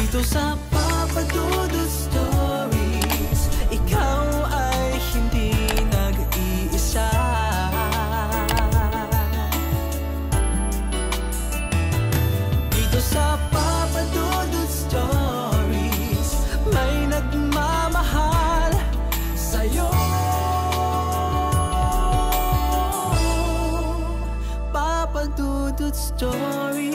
Dito sa Papa Dudut Stories, ikaw ay hindi nag-iisa. Dito sa Papa Dudut Stories, may nagmamahal sa'yo. Papa Dudut Stories.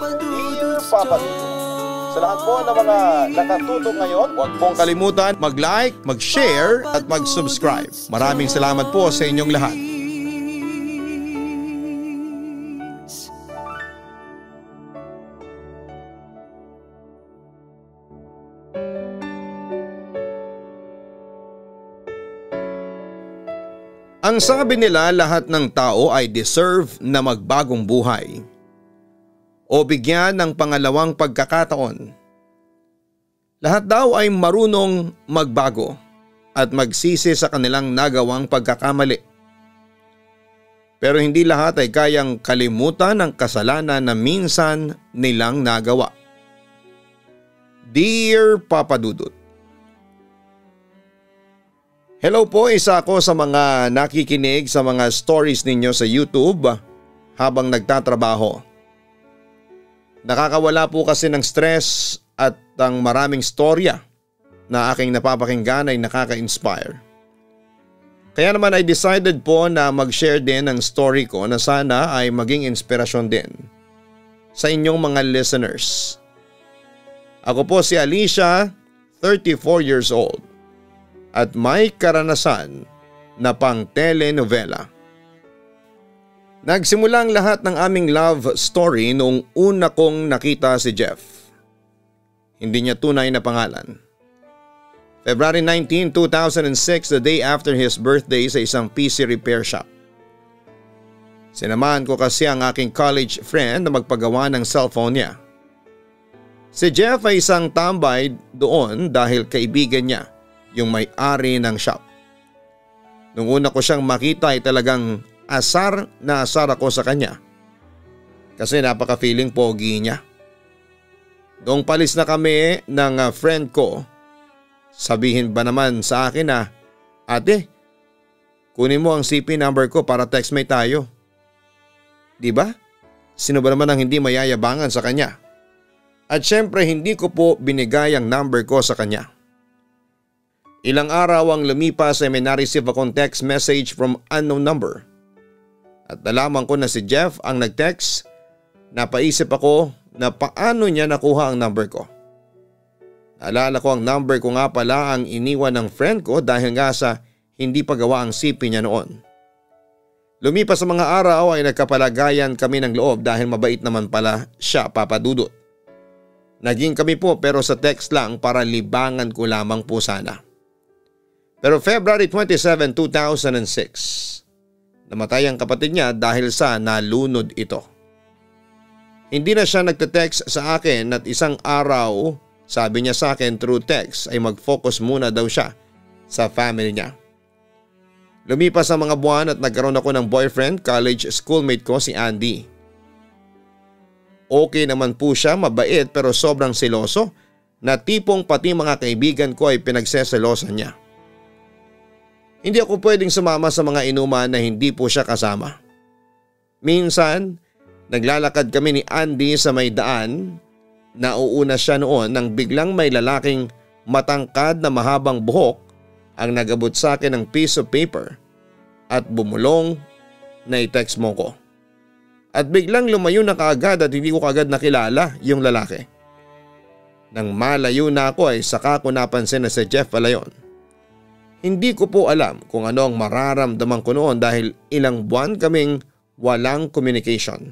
Dear Papa Dudut, sa lahat po ng mga nakatutok ngayon, huwag pong kalimutan mag-like, mag-share at mag-subscribe. Maraming salamat po sa inyong lahat. Ang sabi nila, lahat ng tao ay deserve na magbagong buhay o bigyan ng pangalawang pagkakataon. Lahat daw ay marunong magbago at magsisi sa kanilang nagawang pagkakamali. Pero hindi lahat ay kayang kalimutan ang kasalanan na minsan nilang nagawa. Dear Papa Dudut, hello po, isa ako sa mga nakikinig sa mga stories ninyo sa YouTube habang nagtatrabaho. Nakakawala po kasi ng stress at ang maraming storya na aking napapakinggan ay nakaka-inspire. Kaya naman ay decided po na mag-share din ng story ko na sana ay maging inspirasyon din sa inyong mga listeners. Ako po si Alicia, 34 years old. At may karanasan na pang telenovela. Nagsimula ang lahat ng aming love story noong una kong nakita si Jeff. Hindi niya tunay na pangalan. February 19, 2006, the day after his birthday sa isang PC repair shop. Sinamahan ko kasi ang aking college friend na magpagawa ng cellphone niya. Si Jeff ay isang tambay doon dahil kaibigan niya yung may-ari ng shop. Nung una ko siyang makita ay talagang asar na asar ako sa kanya. Kasi napaka-feeling pogi niya. Noong palis na kami ng friend ko, sabihin ba naman sa akin na, ate, kunin mo ang CP number ko para textmate tayo. Diba? Sino ba naman ang hindi mayayabangan sa kanya? At syempre hindi ko po binigay ang number ko sa kanya. Ilang araw ang lumipas ay may na-receive akong text message from unknown number. At nalaman ko na si Jeff ang nag-text. Napaisip ako na paano niya nakuha ang number ko. Naalala ko ang number ko nga pala ang iniwan ng friend ko dahil nga sa hindi pa gawa ang CP niya noon. Lumipas sa mga araw ay nagkapalagayan kami ng loob dahil mabait naman pala siya, Papa Dudut. Naging kami po pero sa text lang para libangan ko lamang po sana. Pero February 27, 2006, namatay ang kapatid niya dahil sa nalunod ito. Hindi na siya nagte-text sa akin at isang araw sabi niya sa akin through text ay mag-focus muna daw siya sa family niya. Lumipas ang mga buwan at nagkaroon ako ng boyfriend, college schoolmate ko si Andy. Okay naman po siya, mabait pero sobrang seloso na tipong pati mga kaibigan ko ay pinagseselosan niya. Hindi ako pwedeng sumama sa mga inuman na hindi po siya kasama. Minsan, naglalakad kami ni Andy sa may daan. Nauuna siya noon nang biglang may lalaking matangkad na mahabang buhok ang nagabot sa akin ng piece of paper at bumulong na i-text mo ko. At biglang lumayo na kaagad at hindi ko kaagad nakilala yung lalaki. Nang malayo na ako ay saka ko napansin na si Jeff pala yun. Hindi ko po alam kung ano ang mararamdaman ko noon dahil ilang buwan kaming walang communication.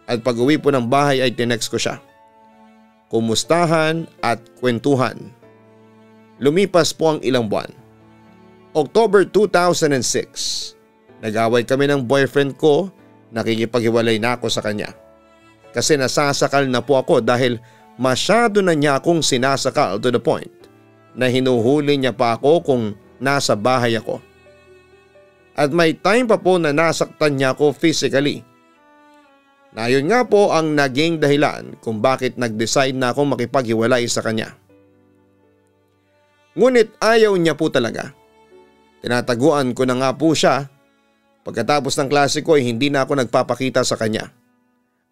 At pag uwi po ng bahay ay tinext ko siya. Kumustahan at kwentuhan. Lumipas po ang ilang buwan. October 2006, nag-away kami ng boyfriend ko, nakikipaghiwalay na ako sa kanya. Kasi nasasakal na po ako dahil masyado na niya akong sinasakal to the point na hinuhuli niya pa ako kung nasa bahay ako. At may time pa po na nasaktan niya ako physically. Na yun nga po ang naging dahilan kung bakit nag-decide na akong makipaghiwalay sa kanya. Ngunit ayaw niya po talaga. Tinataguan ko na nga po siya. Pagkatapos ng klase ko ay hindi na ako nagpapakita sa kanya.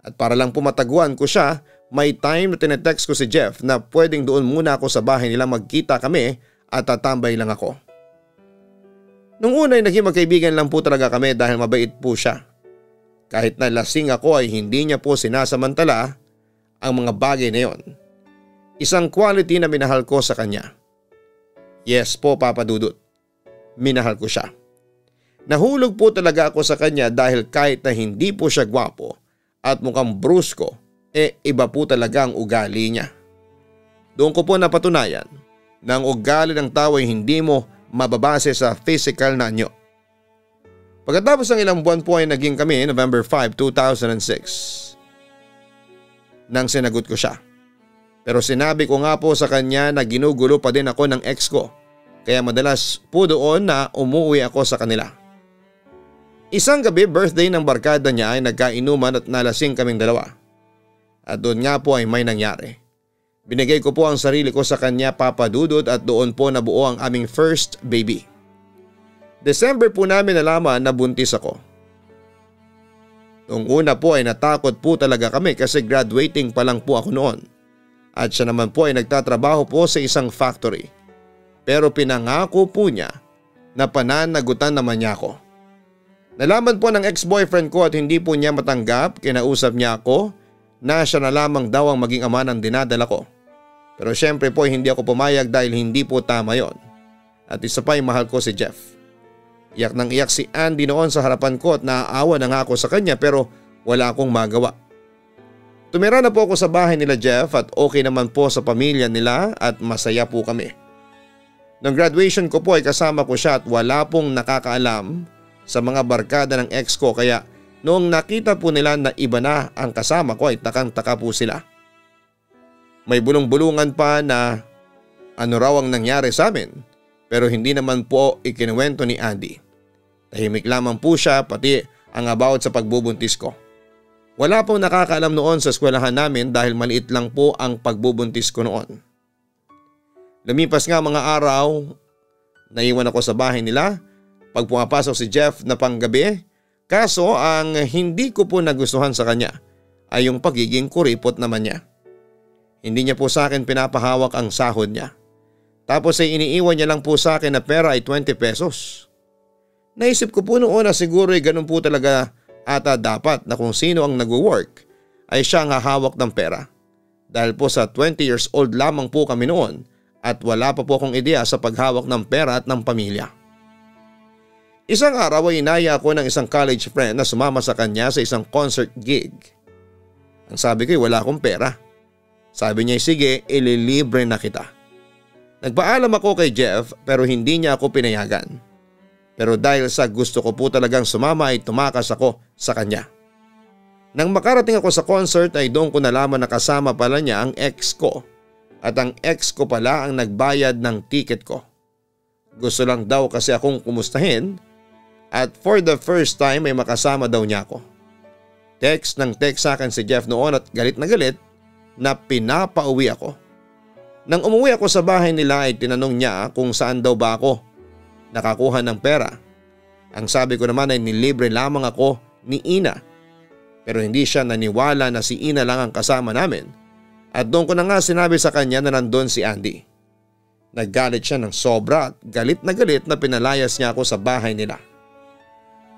At para lang pumataguan ko siya, may time na tinetext ko si Jeff na pwedeng doon muna ako sa bahay nila magkita kami at tatambay lang ako. Nung una ay naging magkaibigan lang po talaga kami dahil mabait po siya. Kahit na lasing ako ay hindi niya po sinasamantala ang mga bagay na yon. Isang quality na minahal ko sa kanya. Yes po, Papa Dudut. Minahal ko siya. Nahulog po talaga ako sa kanya dahil kahit na hindi po siya gwapo at mukhang brusko, iba po talaga ang ugali niya. Doon ko po napatunayan na ang ugali ng tao ay hindi mo mababase sa physical na anyo. Pagkatapos ng ilang buwan po ay naging kami November 5, 2006. Nang sinagot ko siya. Pero sinabi ko nga po sa kanya na ginugulo pa din ako ng ex ko. Kaya madalas po doon na umuwi ako sa kanila. Isang gabi birthday ng barkada niya ay nagkainuman at nalasing kaming dalawa. At doon nga po ay may nangyari. Binigay ko po ang sarili ko sa kanya, Papa Dudut, at doon po nabuo ang aming first baby. December po namin nalaman na buntis ako. Noong una po ay natakot po talaga kami kasi graduating pa lang po ako noon. At siya naman po ay nagtatrabaho po sa isang factory. Pero pinangako po niya na pananagutan naman niya ako. Nalaman po ng ex-boyfriend ko at hindi po niya matanggap, kinausap niya ako na siya na lamang daw ang maging ama ng dinadala ko. Pero syempre po hindi ako pumayag dahil hindi po tama yon. At isa pa ay mahal ko si Jeff. Iyak nang iyak si Andy noon sa harapan ko at naaawa na nga ako sa kanya pero wala akong magawa. Tumira na po ako sa bahay nila Jeff at okay naman po sa pamilya nila at masaya po kami. Nung graduation ko po ay kasama ko siya at wala pong nakakaalam sa mga barkada ng ex ko kaya noong nakita po nila na iba na ang kasama ko ay takang-taka po sila. May bulong-bulungan pa na ano raw ang nangyari sa amin pero hindi naman po ikinuwento ni Andy. Tahimik lamang po siya pati ang about sa pagbubuntis ko. Wala pong nakakaalam noon sa eskwelahan namin dahil maliit lang po ang pagbubuntis ko noon. Lumipas nga mga araw, naiwan ako sa bahay nila pag pumapasok si Jeff na panggabi. Kaso ang hindi ko po nagustuhan sa kanya ay yung pagiging kuripot naman niya. Hindi niya po sa akin pinapahawak ang sahod niya. Tapos ay iniiwan niya lang po sa akin na pera ay 20 pesos. Naisip ko po noon na siguro ay ganun po talaga ata dapat na kung sino ang nag-work ay siya ang hahawak ng pera. Dahil po sa 20 years old lamang po kami noon at wala pa po akong ideya sa paghawak ng pera at ng pamilya. Isang araw ay inaya ako ng isang college friend na sumama sa kanya sa isang concert gig. Ang sabi ko ay wala akong pera. Sabi niya sige, ililibre na kita. Nagpaalam ako kay Jeff pero hindi niya ako pinayagan. Pero dahil sa gusto ko po talagang sumama ay tumakas ako sa kanya. Nang makarating ako sa concert ay doon ko nalaman na kasama pala niya ang ex ko. At ang ex ko pala ang nagbayad ng ticket ko. Gusto lang daw kasi akong kumustahin at for the first time ay makasama daw niya ako. Text ng text sa akin si Jeff noon at galit na pinapauwi ako. Nang umuwi ako sa bahay nila ay tinanong niya kung saan daw ba ako nakakuha ng pera. Ang sabi ko naman ay nilibre lamang ako ni Ina. Pero hindi siya naniwala na si Ina lang ang kasama namin. At doon ko na nga sinabi sa kanya na nandun si Andy. Naggalit siya ng sobra at galit na pinalayas niya ako sa bahay nila.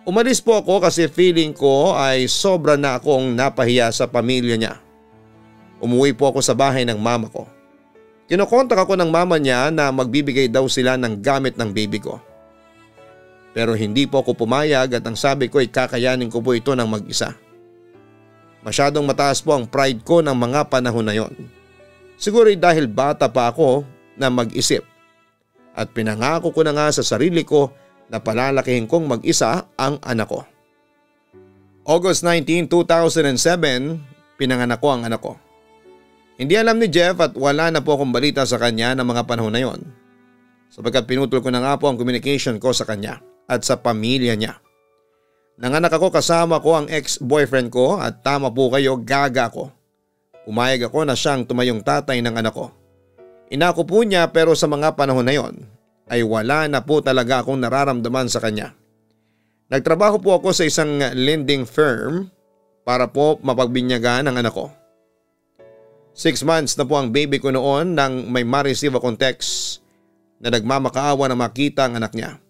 Umalis po ako kasi feeling ko ay sobra na akong napahiya sa pamilya niya. Umuwi po ako sa bahay ng mama ko. Kinokontak ako ng mama niya na magbibigay daw sila ng gamit ng baby ko. Pero hindi po ako pumayag at ang sabi ko ay kakayanin ko po ito ng mag-isa. Masyadong mataas po ang pride ko ng mga panahon na yon. Siguro dahil bata pa ako na mag-isip. At pinangako ko na nga sa sarili ko na palalakihin kong mag-isa ang anak ko. August 19, 2007, pinanganak ko ang anak ko. Hindi alam ni Jeff at wala na po akong balita sa kanya ng mga panahon na yon. Sapagkat pinutol ko na nga po ang communication ko sa kanya at sa pamilya niya. Nanganak ako kasama ko ang ex-boyfriend ko at tama po kayo, gaga ko. Pumayag ako na siyang tumayong tatay ng anak ko. Inako po niya pero sa mga panahon na yon ay wala na po talaga akong nararamdaman sa kanya. Nagtrabaho po ako sa isang lending firm para po mapagbinyagan ang anak ko. 6 months na po ang baby ko noon nang may ma-receive akong text na nagmamakaawa na makita ang anak niya.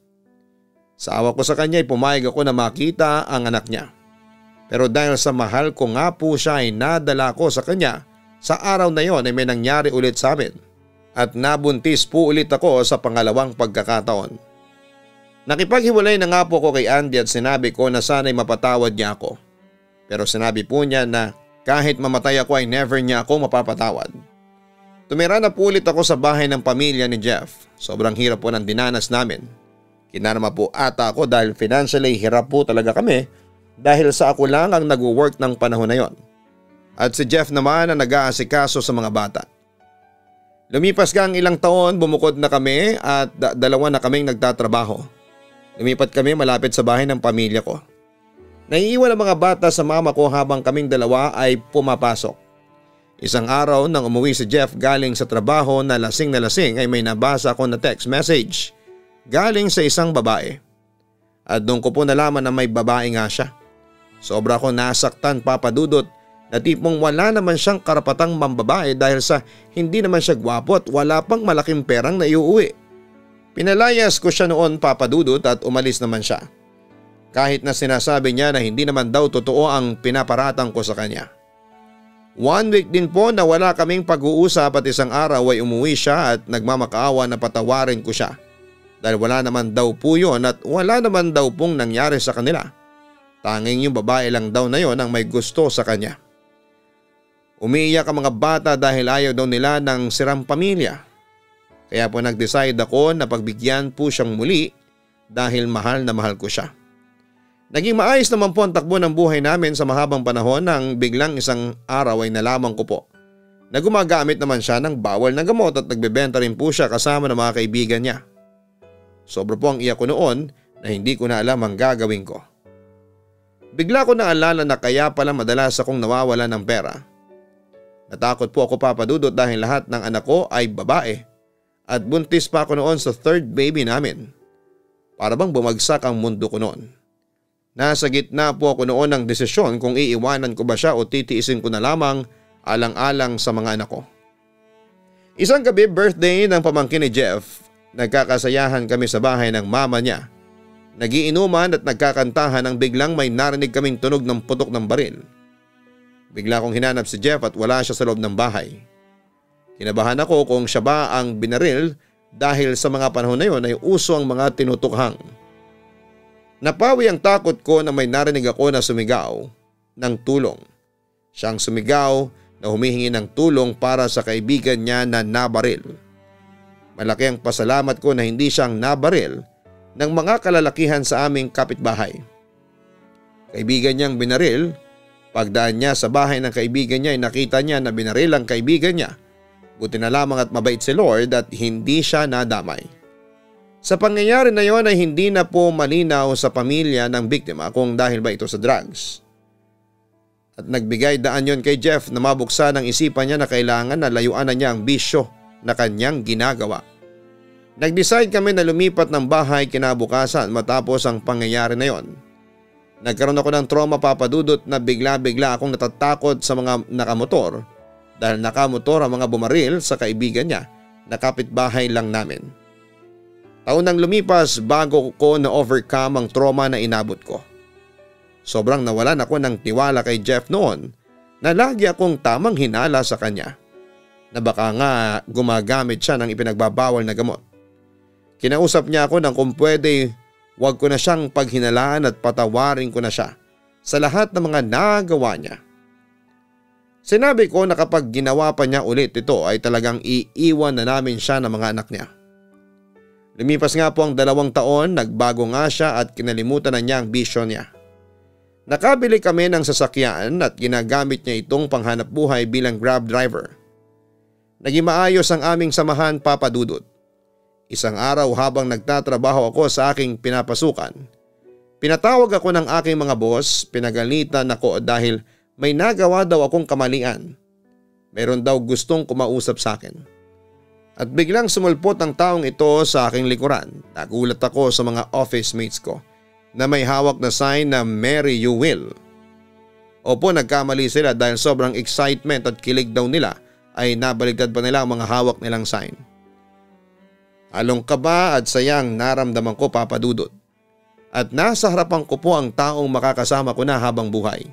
Sa awa ko sa kanya ay pumayag ako na makita ang anak niya. Pero dahil sa mahal ko nga po siya ay nadala ko sa kanya, sa araw na yon ay may nangyari ulit sa amin. At nabuntis po ulit ako sa pangalawang pagkakataon. Nakipaghiwalay na nga po ako kay Andy at sinabi ko na sana'y mapatawad niya ako. Pero sinabi po niya na kahit mamatay ako ay never niya ako mapapatawad. Tumira na po ulit ako sa bahay ng pamilya ni Jeff. Sobrang hirap po ng dinanas namin. Kinarma po ata ako dahil financially hirap po talaga kami dahil sa ako lang ang nag-work ng panahon na yon. At si Jeff naman ang nag-aasikaso sa mga bata. Lumipas ka ang ilang taon, bumukod na kami at dalawa na kaming nagtatrabaho. Lumipat kami malapit sa bahay ng pamilya ko. Naiiwan ang mga bata sa mama ko habang kaming dalawa ay pumapasok. Isang araw nang umuwi si Jeff galing sa trabaho na lasing ay may nabasa ako na text message galing sa isang babae. At doon ko po nalaman na may babae nga siya. Sobra ko nasaktan, Papa Dudut, na tipong wala naman siyang karapatang mambabae dahil sa hindi naman siya gwapo at wala pang malaking perang na iuwi. Pinalayas ko siya noon, Papa Dudut, at umalis naman siya. Kahit na sinasabi niya na hindi naman daw totoo ang pinaparatang ko sa kanya. 1 week din po na wala kaming pag-uusap at isang araw ay umuwi siya at nagmamakaawa na patawarin ko siya. Dahil wala naman daw po yun at wala naman daw pong nangyari sa kanila. Tanging yung babae lang daw na yon ang may gusto sa kanya. Umiiyak ang mga bata dahil ayaw daw nila ng sirang pamilya. Kaya po nag-decide ako na pagbigyan po siyang muli dahil mahal na mahal ko siya. Naging maayos naman po ang takbo ng buhay namin sa mahabang panahon nang biglang isang araw ay nalaman ko po na gumagamit naman siya ng bawal na gamot at nagbebenta rin po siya kasama ng mga kaibigan niya. Sobra po ang iyak ko noon na hindi ko na alam ang gagawin ko. Bigla ko naalala na kaya pala madalas akong nawawala ng pera. Natakot po ako, Papa Dudut, dahil lahat ng anak ko ay babae at buntis pa ako noon sa 3rd baby namin. Para bang bumagsak ang mundo ko noon. Nasa gitna po ako noon ng desisyon kung iiwanan ko ba siya o titiisin ko na lamang alang-alang sa mga anak ko. Isang gabi, birthday ng pamangkin ni Jeff. Nagkakasayahan kami sa bahay ng mama niya. Nagiinuman at nagkakantahan nang biglang may narinig kaming tunog ng putok ng baril. Bigla kong hinanap si Jeff at wala siya sa loob ng bahay. Kinabahan ako kung siya ba ang binaril dahil sa mga panahon na yon ay uso ang mga tinutukhang. Napawi ang takot ko na may narinig ako na sumigaw ng tulong. Siyang sumigaw na humihingi ng tulong para sa kaibigan niya na nabaril. Malaki ang pasalamat ko na hindi siyang nabaril ng mga kalalakihan sa aming kapitbahay. Kaibigan niyang binaril, pagdaan niya sa bahay ng kaibigan niya ay nakita niya na binaril ang kaibigan niya. Buti na lamang at mabait si Lord at hindi siya nadamay. Sa pangyayari na yon ay hindi na po malinaw sa pamilya ng biktima kung dahil ba ito sa drugs. At nagbigay daan yon kay Jeff na mabuksan ang isipan niya na kailangan na layuan na niya ang bisyo na kanyang ginagawa. Nag-decide kami na lumipat ng bahay kinabukasan matapos ang pangyayari na yon. Nagkaroon ako ng trauma, Papa Dudut, na bigla-bigla akong natatakot sa mga nakamotor dahil nakamotor ang mga bumaril sa kaibigan niya na kapitbahay lang namin. Taon nang lumipas bago ko na-overcome ang trauma na inabot ko. Sobrang nawalan ako ng tiwala kay Jeff noon na lagi akong tamang hinala sa kanya. Na baka nga gumagamit siya ng ipinagbabawal na gamot. Kinausap niya ako nang kung pwede wag ko na siyang paghinalaan at patawarin ko na siya sa lahat ng mga nagawa niya. Sinabi ko na kapag ginawa pa niya ulit ito ay talagang iiwan na namin siya ng mga anak niya. Lumipas nga po ang 2 taon, nagbago nga siya at kinalimutan na niya ang bisyo niya. Nakabili kami ng sasakyan at ginagamit niya itong panghanap buhay bilang Grab driver. Naging maayos ang aming samahan, Papa Dudut. Isang araw habang nagtatrabaho ako sa aking pinapasukan, Pinatawag ako ng aking mga boss, pinagalitan ako dahil may nagawa daw akong kamalian. Meron daw gustong kumausap sa akin. At biglang sumulpot ang taong ito sa aking likuran. Nagulat ako sa mga office mates ko na may hawak na sign na Marry You Will. Opo, nagkamali sila dahil sobrang excitement at kilig daw nila ay nabaligtad pa nila ang mga hawak nilang sign. Halong kaba at sayang naramdaman ko, Papa Dudut. At nasa harapan ko po ang taong makakasama ko na habang buhay.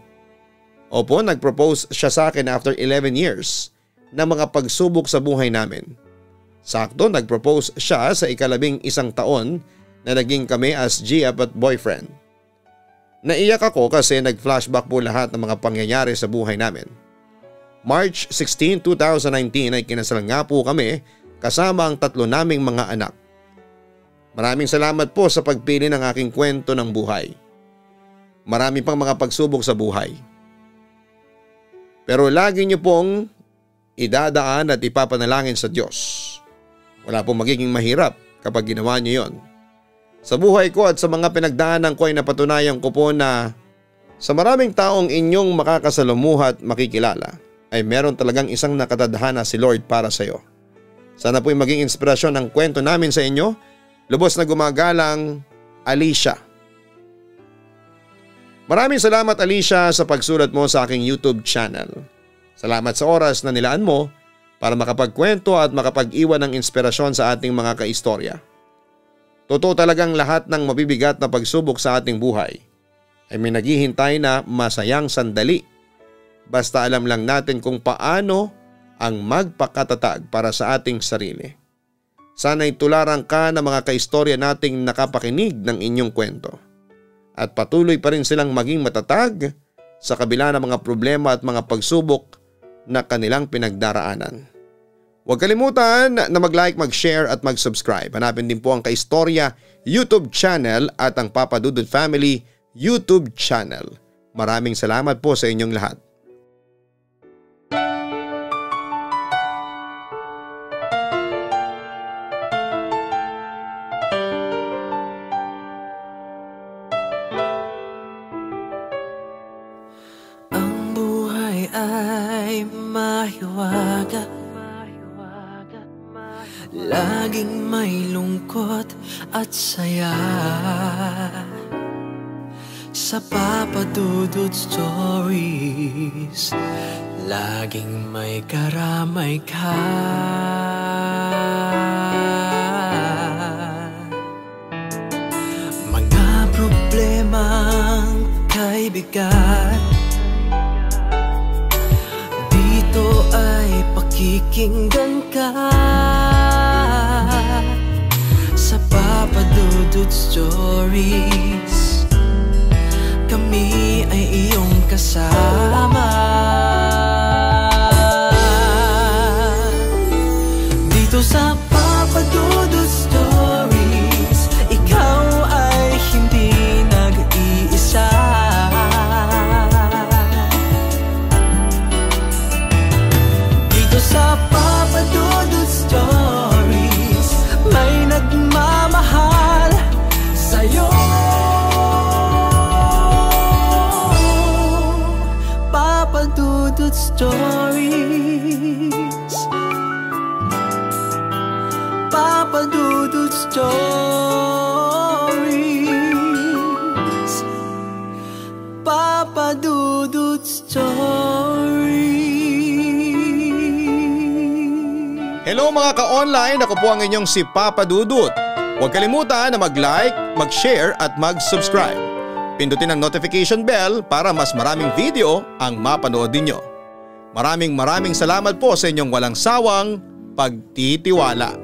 Opo, nag-propose siya sa akin after 11 years na mga pagsubok sa buhay namin. Sakto, nag-propose siya sa 11 taon na naging kami as GF at boyfriend. Naiyak ako kasi nag-flashback po lahat ng mga pangyayari sa buhay namin. March 16, 2019 ay kinasal nga po kami kasama ang 3 naming mga anak. Maraming salamat po sa pagpili ng aking kwento ng buhay. Marami pang mga pagsubok sa buhay. Pero lagi niyo pong idadaan at ipapanalangin sa Diyos. Wala pong magiging mahirap kapag ginawa niyo yon. Sa buhay ko at sa mga pinagdaanan ko ay napatunayan ko po na sa maraming taong inyong makakasalamuha at makikilala ay meron talagang isang nakatadhana si Lord para sa iyo. Sana po'y maging inspirasyon ang kwento namin sa inyo. Lubos na gumagalang, Alicia. Maraming salamat, Alicia, sa pagsulat mo sa aking YouTube channel. Salamat sa oras na nilaan mo para makapagkwento at makapag-iwan ng inspirasyon sa ating mga kaistorya. Totoo talagang lahat ng mabibigat na pagsubok sa ating buhay ay may naghihintay na masayang sandali. Basta alam lang natin kung paano ang magpakatatag para sa ating sarili. Sana'y tularan ka ng mga kaistorya nating nakapakinig ng inyong kwento. At patuloy pa rin silang maging matatag sa kabila ng mga problema at mga pagsubok na kanilang pinagdaraanan. Huwag kalimutan na mag-like, mag-share at mag-subscribe. Hanapin din po ang Kaistorya YouTube channel at ang Papa Dudut Family YouTube channel. Maraming salamat po sa inyong lahat. Ay mahiwaga, laging may lungkot at saya. Sa Papa Dudut Stories, laging may karamay ka. Mga problemang kaibigan, ito ay pakikinggan ka. Sa Papa Dudut Stories, kami ay iyong kasama. Dito sa Papa Dudut Stories, ikaw ay hindi nag-iisa. Sa Papa Dudut Stories, may nagmamahal sa'yo. Papa Dudut Stories, Papa Dudut Stories, Papa Dudut Stories. Hello mga ka-online, ako po ang inyong si Papa Dudut. Huwag kalimutan na mag-like, mag-share at mag-subscribe. Pindutin ang notification bell para mas maraming video ang mapanood ninyo. Maraming salamat po sa inyong walang sawang pagtitiwala.